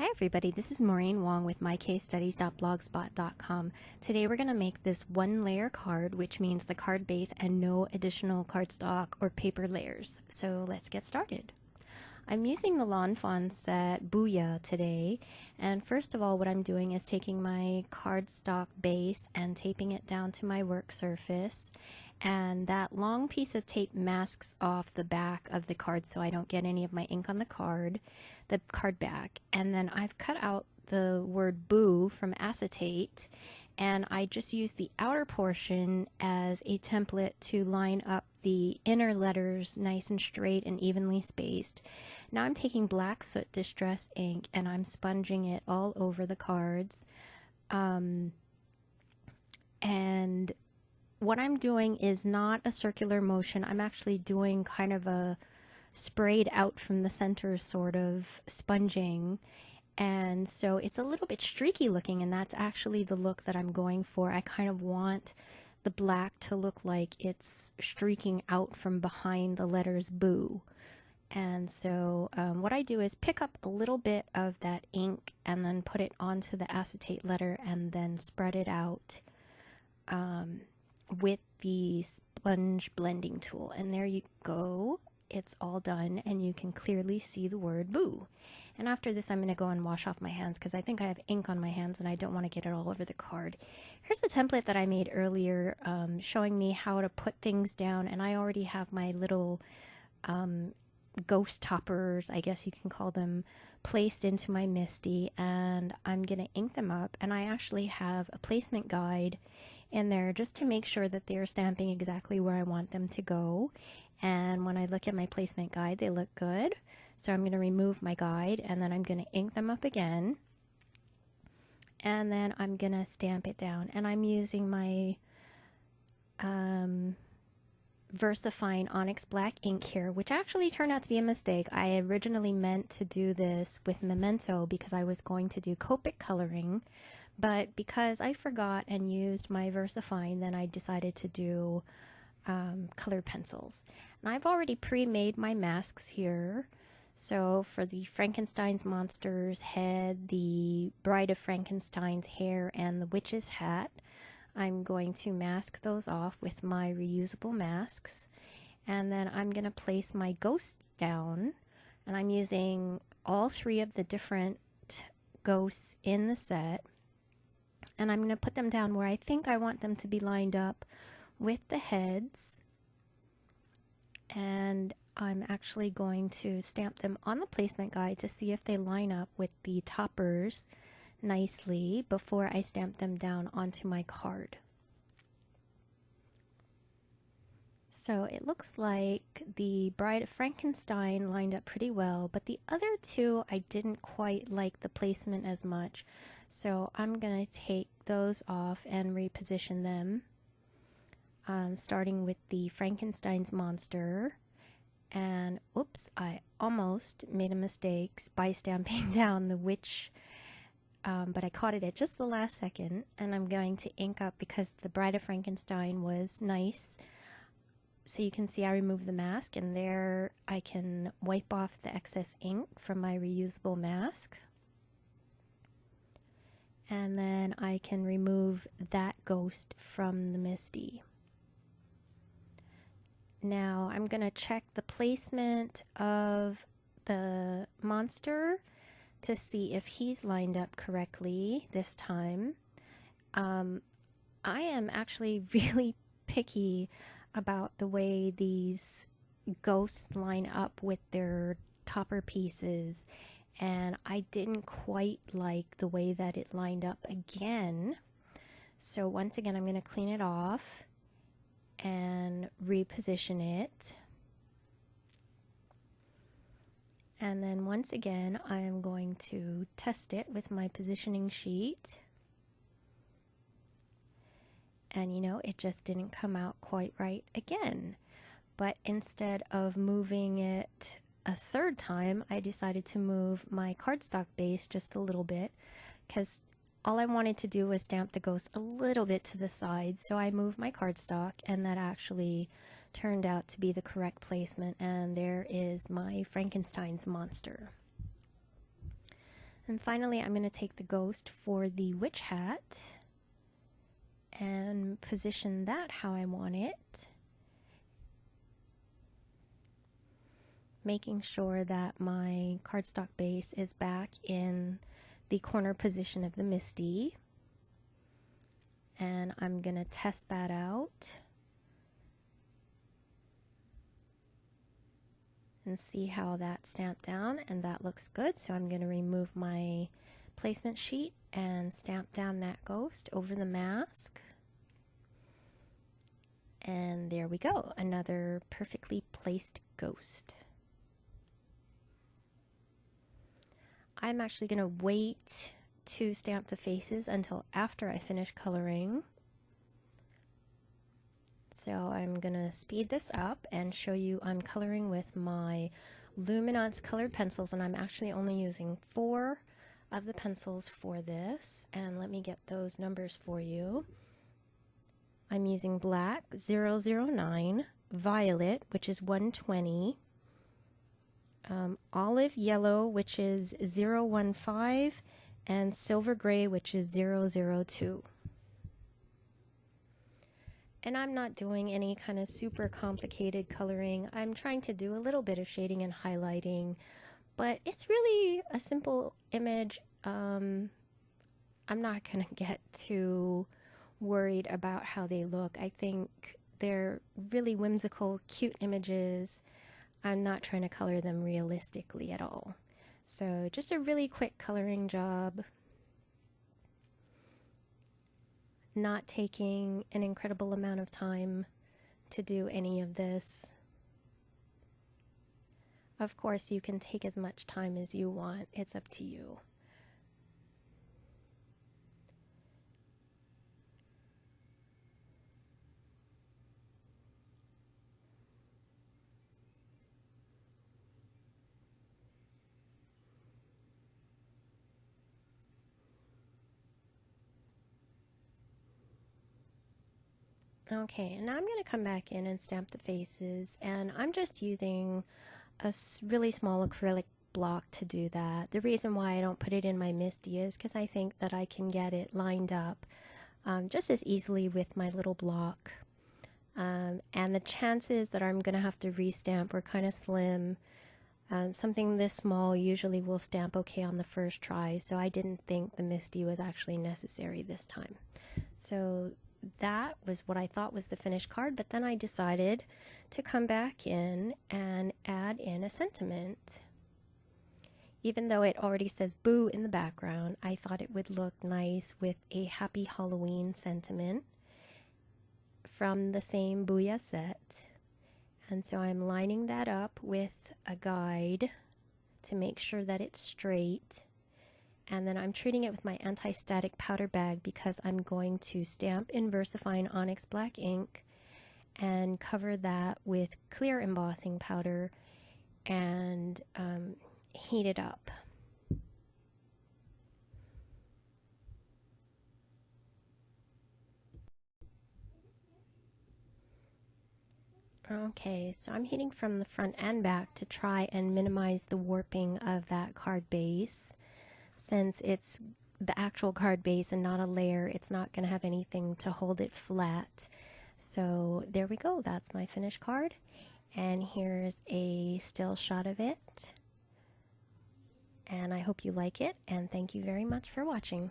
Hi everybody, this is Maureen Wong with mycasestudies.blogspot.com. Today we're going to make this one layer card, which means the card base and no additional cardstock or paper layers. So let's get started. I'm using the Fawn set Booyah today, and first of all what I'm doing is taking my cardstock base and taping it down to my work surface, and that long piece of tape masks off the back of the card so I don't get any of my ink on the card back. And then I've cut out the word boo from acetate, and I just use the outer portion as a template to line up the inner letters nice and straight and evenly spaced. Now I'm taking black soot distress ink and I'm sponging it all over the cards. And what I'm doing is not a circular motion. I'm actually doing kind of a sprayed out from the center sort of sponging. And so it's a little bit streaky looking, and that's actually the look that I'm going for. I kind of want the black to look like it's streaking out from behind the letters boo. And so what I do is pick up a little bit of that ink and then put it onto the acetate letter and then spread it out with the sponge blending tool. And there you go. It's all done and you can clearly see the word boo. And after this I'm going to go and wash off my hands because I think I have ink on my hands and I don't want to get it all over the card. Here's the template that I made earlier showing me how to put things down, and I already have my little ghost toppers, I guess you can call them, placed into my MISTI, and I'm going to ink them up. And I actually have a placement guide in there just to make sure that they're stamping exactly where I want them to go. And when I look at my placement guide, they look good. So I'm going to remove my guide and then I'm going to ink them up again. And then I'm going to stamp it down. And I'm using my VersaFine Onyx Black ink here, which actually turned out to be a mistake. I originally meant to do this with Memento because I was going to do Copic coloring. But because I forgot and used my VersaFine, then I decided to do colored pencils. And I've already pre-made my masks here. So for the Frankenstein's monster's head, the Bride of Frankenstein's hair, and the witch's hat, I'm going to mask those off with my reusable masks. And then I'm going to place my ghosts down. And I'm using all three of the different ghosts in the set. And I'm going to put them down where I think I want them to be lined up with the heads. And I'm actually going to stamp them on the placement guide to see if they line up with the toppers nicely before I stamp them down onto my card. So it looks like the Bride of Frankenstein lined up pretty well, but the other two I didn't quite like the placement as much. So I'm going to take those off and reposition them. Starting with the Frankenstein's monster, and oops, I almost made a mistake by stamping down the witch, but I caught it at just the last second, and I'm going to ink up because the Bride of Frankenstein was nice. So you can see I removed the mask, and there I can wipe off the excess ink from my reusable mask. And then I can remove that ghost from the MISTI. Now I'm going to check the placement of the monster to see if he's lined up correctly this time. I am actually really picky about the way these ghosts line up with their topper pieces, and I didn't quite like the way that it lined up again. So once again I'm going to clean it off and reposition it. And then once again I am going to test it with my positioning sheet. And you know, it just didn't come out quite right again. But instead of moving it a third time, I decided to move my cardstock base just a little bit because all I wanted to do was stamp the ghost a little bit to the side, so I moved my cardstock, and that actually turned out to be the correct placement, and there is my Frankenstein's monster. And finally, I'm going to take the ghost for the witch hat and position that how I want it. Making sure that my cardstock base is back in the corner position of the Misty. And I'm going to test that out and see how that's stamped down, and that looks good. So I'm going to remove my placement sheet and stamp down that ghost over the mask. And there we go, another perfectly placed ghost. I'm actually going to wait to stamp the faces until after I finish coloring. So I'm going to speed this up and show you I'm coloring with my Luminance colored pencils, and I'm actually only using 4 of the pencils for this. And let me get those numbers for you. I'm using black 009, violet, which is 120, olive yellow, which is 015, and silver gray, which is 002. And I'm not doing any kind of super complicated coloring. I'm trying to do a little bit of shading and highlighting, but it's really a simple image. I'm not going to get too worried about how they look. I think they're really whimsical, cute images. I'm not trying to color them realistically at all. So just a really quick coloring job. Not taking an incredible amount of time to do any of this. Of course, you can take as much time as you want. It's up to you. Okay, and now I'm going to come back in and stamp the faces, and I'm just using a really small acrylic block to do that. The reason why I don't put it in my Misty is because I think that I can get it lined up just as easily with my little block. And the chances that I'm going to have to restamp are kind of slim. Something this small usually will stamp okay on the first try, so I didn't think the Misty was actually necessary this time. So that was what I thought was the finished card, but then I decided to come back in and add in a sentiment. Even though it already says boo in the background, I thought it would look nice with a Happy Halloween sentiment from the same Booyah set. And so I'm lining that up with a guide to make sure that it's straight. And then I'm treating it with my anti-static powder bag because I'm going to stamp in VersaFine Onyx Black ink and cover that with clear embossing powder and heat it up. Okay, so I'm heating from the front and back to try and minimize the warping of that card base. Since it's the actual card base and not a layer, it's not going to have anything to hold it flat. So there we go, that's my finished card. And here's a still shot of it. And I hope you like it, and thank you very much for watching.